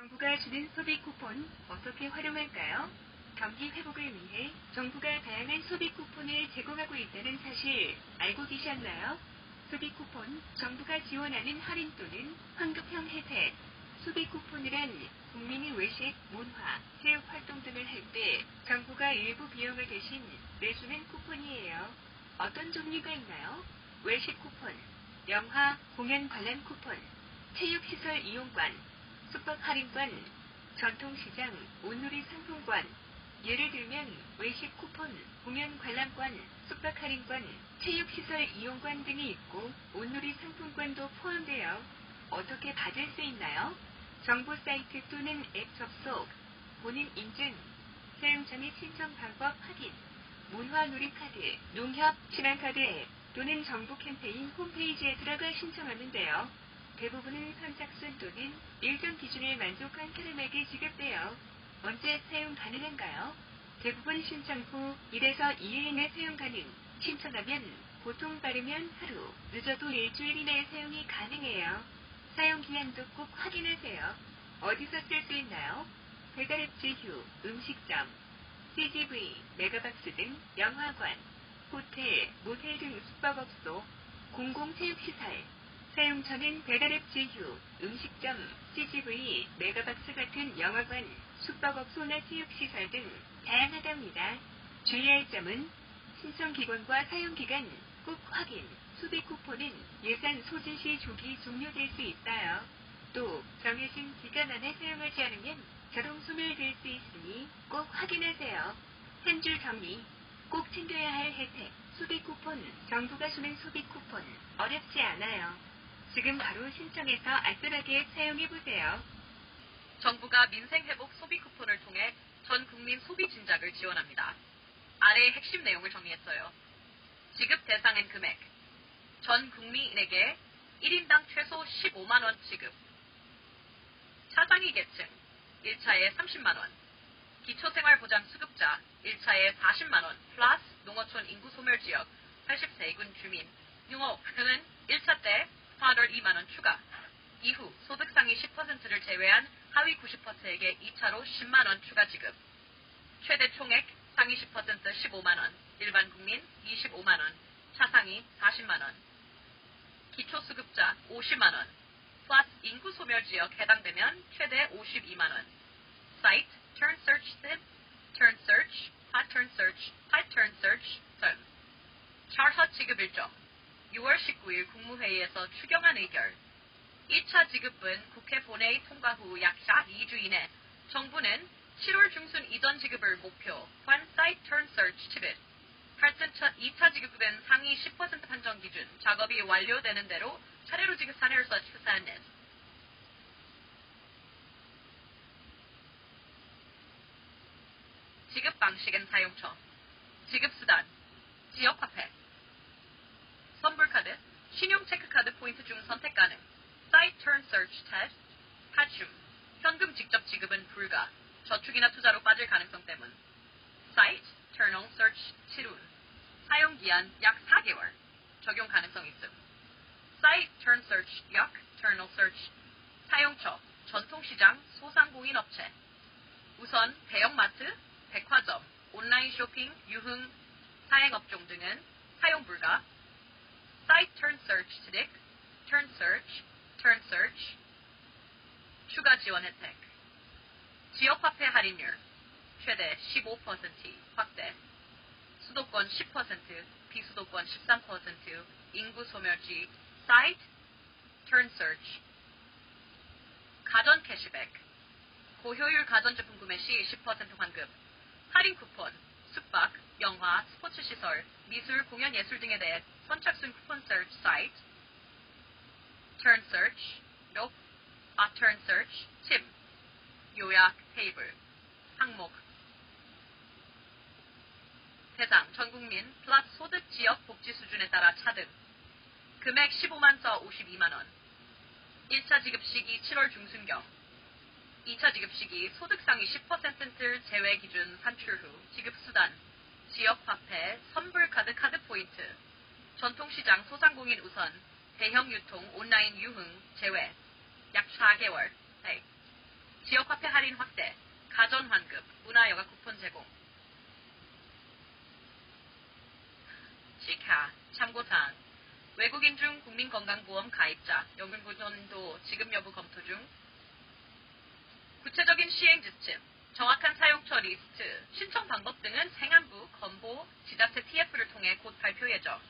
정부가 주는 소비 쿠폰 어떻게 활용할까요? 경기 회복을 위해 정부가 다양한 소비 쿠폰을 제공하고 있다는 사실 알고 계셨나요? 소비 쿠폰, 정부가 지원하는 할인 또는 환급형 혜택. 소비 쿠폰이란 국민이 외식, 문화, 체육 활동 등을 할 때 정부가 일부 비용을 대신 내주는 쿠폰이에요. 어떤 종류가 있나요? 외식 쿠폰, 영화, 공연 관람 쿠폰, 체육시설 이용권, 숙박 할인권, 전통시장, 온누리 상품권. 예를 들면 외식 쿠폰, 공연 관람권, 숙박 할인권, 체육시설 이용권 등이 있고 온누리 상품권도 포함되어 어떻게 받을 수 있나요? 정보 사이트 또는 앱 접속, 본인 인증, 사용자 및 신청 방법 확인, 문화누리카드, 농협, 신한카드 앱 또는 정부 캠페인 홈페이지에 들어가 신청하면 돼요. 대부분은 선착순 또는 일정 기준에 만족한 캐름액이 지급되어 언제 사용 가능한가요? 대부분 신청 후 1에서 2일 이내 사용 가능. 신청하면 보통 빠르면 하루, 늦어도 일주일 이내에 사용이 가능해요. 사용 기한도 꼭 확인하세요. 어디서 쓸 수 있나요? 배달앱 지휴, 음식점, CGV, 메가박스 등 영화관, 호텔, 모텔 등 숙박업소, 공공체육시설. 사용처는 배달앱 지휴, 음식점, CGV, 메가박스 같은 영화관, 숙박업소나 체육시설 등 다양하답니다. 주의할 점은 신청기관과 사용기간 꼭 확인. 소비 쿠폰은 예산 소진 시 조기 종료될 수 있어요. 또 정해진 기간 안에 사용하지 않으면 자동 소멸될 수 있으니 꼭 확인하세요. 한 줄 정리. 꼭 챙겨야 할 혜택. 소비 쿠폰, 정부가 주는 소비 쿠폰 어렵지 않아요. 지금 바로 신청해서 안전하게 사용해보세요. 정부가 민생회복 소비 쿠폰을 통해 전 국민 소비 진작을 지원합니다. 아래의 핵심 내용을 정리했어요. 지급 대상은 금액. 전 국민에게 1인당 최소 15만원 지급. 차상위 계층 1차에 30만원. 기초생활보장수급자 1차에 40만원 플러스 농어촌 인구 소멸지역 80세 이군 주민 융업은 1차 때 파월 2만원 추가. 이후 소득 상위 10%를 제외한 하위 90%에게 2차로 10만원 추가 지급. 최대 총액 상위 10% 15만원, 일반 국민 25만원, 차상위 40만원. 기초수급자 50만원, 플러스 인구 소멸지역 해당되면 최대 52만원. 사이트, turn search 등, turn search, pattern search, pattern search 등. 차트 지급 일정 6월 19일 국무회의에서 추경안 의결. 1차 지급은 국회 본회의 통과 후 약 2주 이내 정부는 7월 중순 이전 지급을 목표 한 사이트 turn search 지급. 하여튼 2차 지급은 상위 10% 판정 기준 작업이 완료되는 대로 차례로 지급 사례로서 추산했. 지급 방식은 사용처. 지급 수단. 지역화폐. 선불카드. 신용 체크카드 포인트 중 선택 가능. 사이트 turn search test. 하춤. 현금 직접 지급은 불가. 저축이나 투자로 빠질 가능성 때문. 사이트 turn on search 7운. 사용기한 약 4개월. 적용 가능성 있음. 사이트 turn search 역 turn on search. 사용처. 전통시장, 소상공인 업체. 우선 대형마트, 백화점, 온라인 쇼핑, 유흥, 사행업종 등은 사용 불가. 사이트 turn search 트릭, turn search. 추가 지원 혜택. 지역화폐 할인율 최대 15% 확대. 수도권 10%, 비수도권 13%, 인구 소멸지. 사이트 turn search. 가전 캐시백. 고효율 가전제품 구매 시 10% 환급. 할인 쿠폰, 숙박, 영화, 스포츠 시설, 미술, 공연, 예술 등에 대해 선착순 쿠폰 search 사이트. turn search. turn search. 팁. 요약, 테이블. 항목. 대상, 전국민, 플러스 소득 지역 복지 수준에 따라 차등. 금액 15만서 52만원. 1차 지급 시기 7월 중순경. 2차 지급 시기 소득 상위 10%를 제외 기준 산출 후 지급 수단. 지역화폐, 선불카드 카드 포인트. 전통시장 소상공인 우선. 대형 유통, 온라인 유흥 제외. 약 4개월. 지역화폐 할인 확대, 가전환급, 문화여가 쿠폰 제공. 시카, 참고사항. 외국인 중 국민건강보험 가입자, 연금보전도 지급 여부 검토 중. 구체적인 시행 지침, 정확한 사용처 리스트, 신청 방법 등은 행안부, 건보, 지자체 TF를 통해 곧 발표 예정.